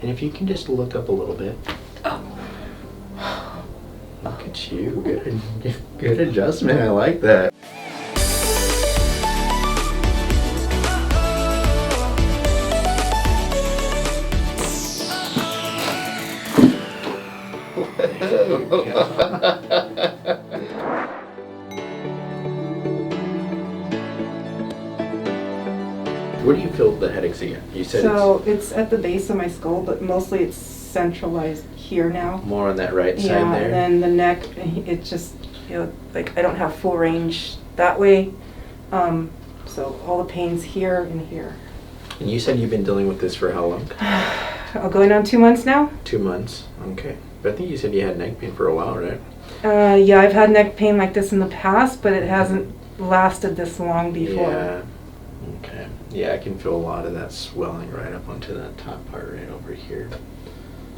And if you can just look up a little bit. Look at you. Good adjustment. I like that. Where do you feel the headaches again? You said so it's at the base of my skull, but mostly it's centralized here now. More on that right side Yeah, there? and then the neck, it just, like I don't have full range that way. So all the pain's here and here. And you said you've been dealing with this for how long? Going on 2 months now? 2 months. Okay. But I think you said you had neck pain for a while, right? Yeah, I've had neck pain like this in the past, but it hasn't lasted this long before. Yeah. Okay. Yeah, I can feel a lot of that swelling right up onto that top part right over here.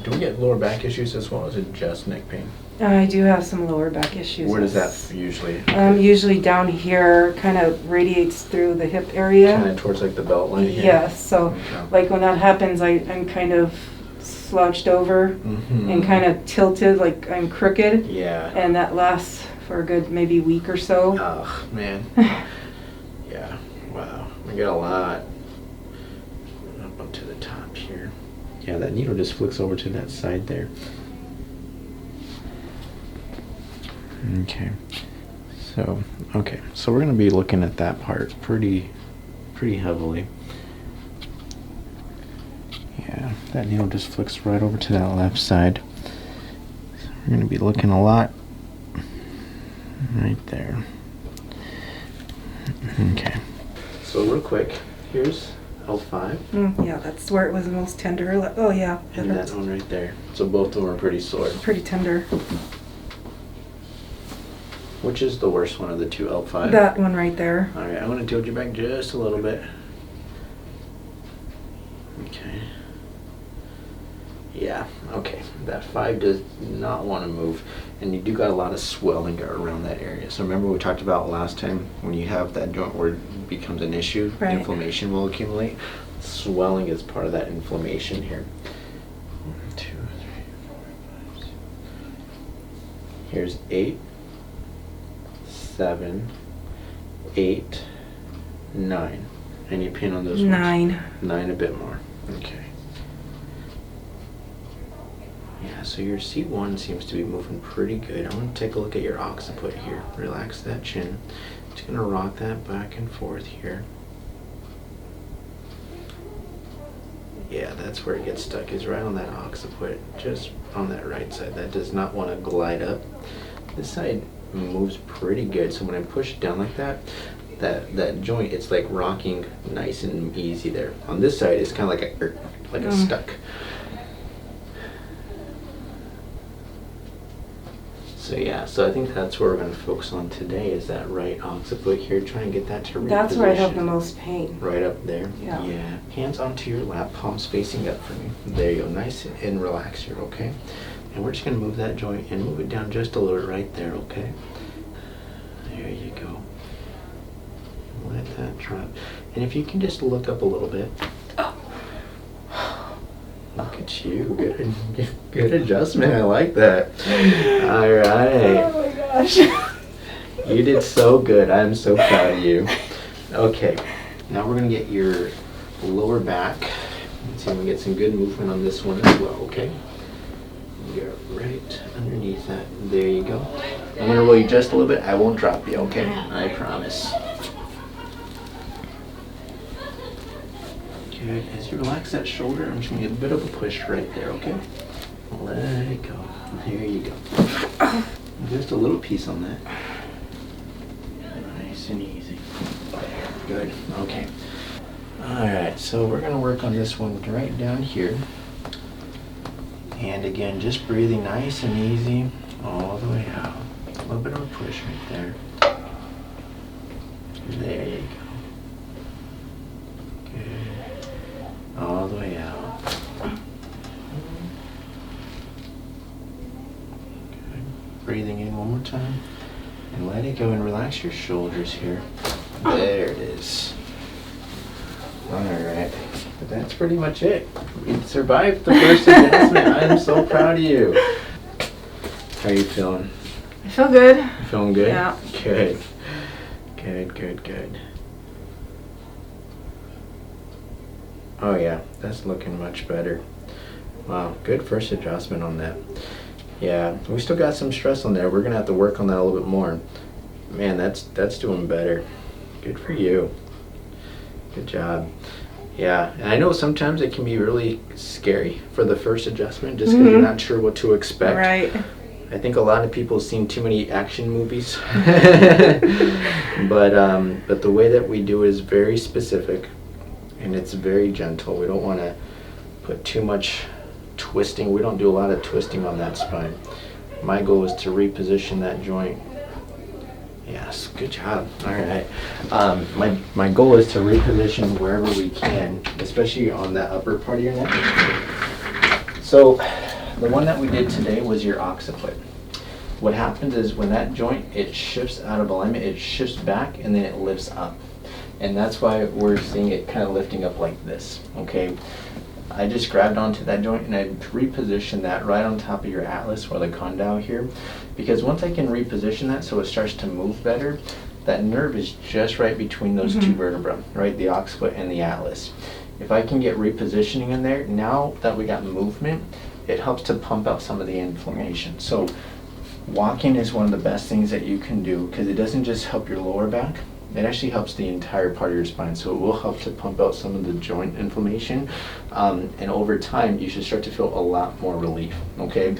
Do we get lower back issues as well, or is it just neck pain? I do have some lower back issues. Where does that usually? Usually down here, kind of radiates through the hip area. Kind of towards like the belt line here? Yes, so Okay. like when that happens, I'm kind of slouched over and kind of tilted, like I'm crooked. Yeah. And that lasts for a good maybe week or so. Oh, man. Yeah. Wow. We got a lot up onto the top here. Yeah, that needle just flicks over to that side there. Okay. So we're going to be looking at that part pretty heavily. Yeah, that needle just flicks right over to that left side. So we're going to be looking a lot right there. Okay. So real quick, here's L5. Yeah, that's where it was the most tender. Oh yeah. And that one right there. So both of them are pretty sore. Pretty tender. Which is the worst one of the two, L5? That one right there. Alright, I'm going to tilt you back just a little bit. Okay. Yeah, okay. That 5 does not want to move. And you do got a lot of swelling around that area. So remember we talked about last time when you have that joint where it becomes an issue, right. Inflammation will accumulate. Swelling is part of that inflammation here. 1, 2, 3, 4, 5, 6. Here's 8, 7, 8, 9. Any pain on those 9. ones? 9 a bit more. Okay. Yeah, so your C1 seems to be moving pretty good. I'm going to take a look at your occiput here. Relax that chin. Just going to rock that back and forth here. Yeah, that's where it gets stuck, is right on that occiput, just on that right side. That does not want to glide up. This side moves pretty good, so when I push it down like that, that joint, it's like rocking nice and easy there. On this side, it's kind of like a stuck. So yeah, so I think that's where we're going to focus on today, is that right occiput here. Try and get that to reposition. That's where I have the most pain. Right up there? Yeah. Yeah. Hands onto your lap, palms facing up for me. There you go. Nice and relax here, okay? And we're just going to move that joint and move it down just a little bit right there, okay? There you go. Let that drop. And if you can just look up a little bit. Look at you. Good adjustment. I like that. All right. Oh my gosh. You did so good. I'm so proud of you. Okay. Now we're going to get your lower back. Let's see if we get some good movement on this one as well, okay? You're right underneath that. There you go. I'm going to roll you just a little bit. I won't drop you, okay? I promise. Good. As you relax that shoulder, I'm just going to give a bit of a push right there, okay? Let it go. There you go. Just a little piece on that. Nice and easy. Good. Okay. Alright, so we're going to work on this one right down here. And again, just breathing nice and easy all the way out. A little bit of a push right there. There you go. Good. All the way out. Good. Breathing in one more time. And let it go and relax your shoulders here. There it is. Alright. But that's pretty much it. You survived the first adjustment. I am so proud of you. How are you feeling? I feel good. You feeling good? Yeah. Good. Good. Oh yeah, that's looking much better. Wow, good first adjustment on that. Yeah, we still got some stress on there. We're gonna have to work on that a little bit more. Man, that's doing better. Good for you. Good job. Yeah, and I know sometimes it can be really scary for the first adjustment just because you're not sure what to expect. Right. I think a lot of people have seen too many action movies. But the way that we do it is very specific and it's very gentle. We don't want to put too much twisting. We don't do a lot of twisting on that spine. My goal is to reposition that joint. Yes, good job. All right. My goal is to reposition wherever we can, especially on that upper part of your neck. So the one that we did today was your occiput. What happens is when that joint, it shifts out of alignment, it shifts back and then it lifts up. And that's why we're seeing it kind of lifting up like this, okay? I just grabbed onto that joint and I repositioned that right on top of your atlas or the condyle here. Because once I can reposition that so it starts to move better, that nerve is just right between those two vertebrae, right? The occiput and the atlas. If I can get repositioning in there, now that we got movement, it helps to pump out some of the inflammation. So walking is one of the best things that you can do because it doesn't just help your lower back, it actually helps the entire part of your spine. So it will help to pump out some of the joint inflammation. And over time, you should start to feel a lot more relief, okay?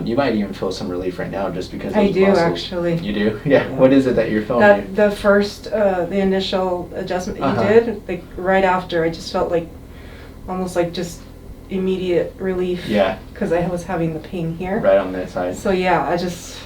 You might even feel some relief right now just because I those do, muscles. actually. You do? Yeah. What is it that you're feeling? The first, the initial adjustment that you did, like right after, I just felt like, almost like just immediate relief. Yeah. Because I was having the pain here. Right on that side. So yeah, I just.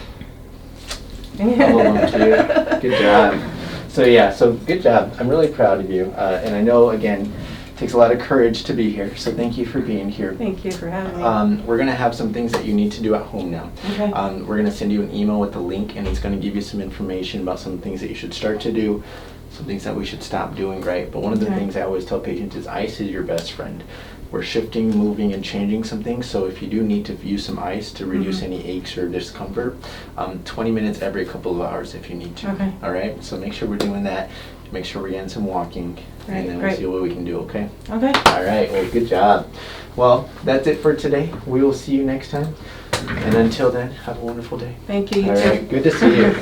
I'll hold on to you. Good job. So yeah, so good job. I'm really proud of you. And I know, again, it takes a lot of courage to be here. So thank you for being here. Thank you for having me. We're going to have some things that you need to do at home now. Okay. We're going to send you an email with the link, and it's going to give you some information about some things that you should start to do, some things that we should stop doing, right? But one of the things I always tell patients is ice is your best friend. We're shifting, moving, and changing some things. So if you do need to use some ice to reduce any aches or discomfort, 20 minutes every couple of hours if you need to. Okay. All right? So make sure we're doing that. Make sure we're getting some walking. Right, and then we'll see what we can do, okay? Okay. All right. Well, good job. Well, that's it for today. We will see you next time. And until then, have a wonderful day. Thank you. You All too. right. Good to see you.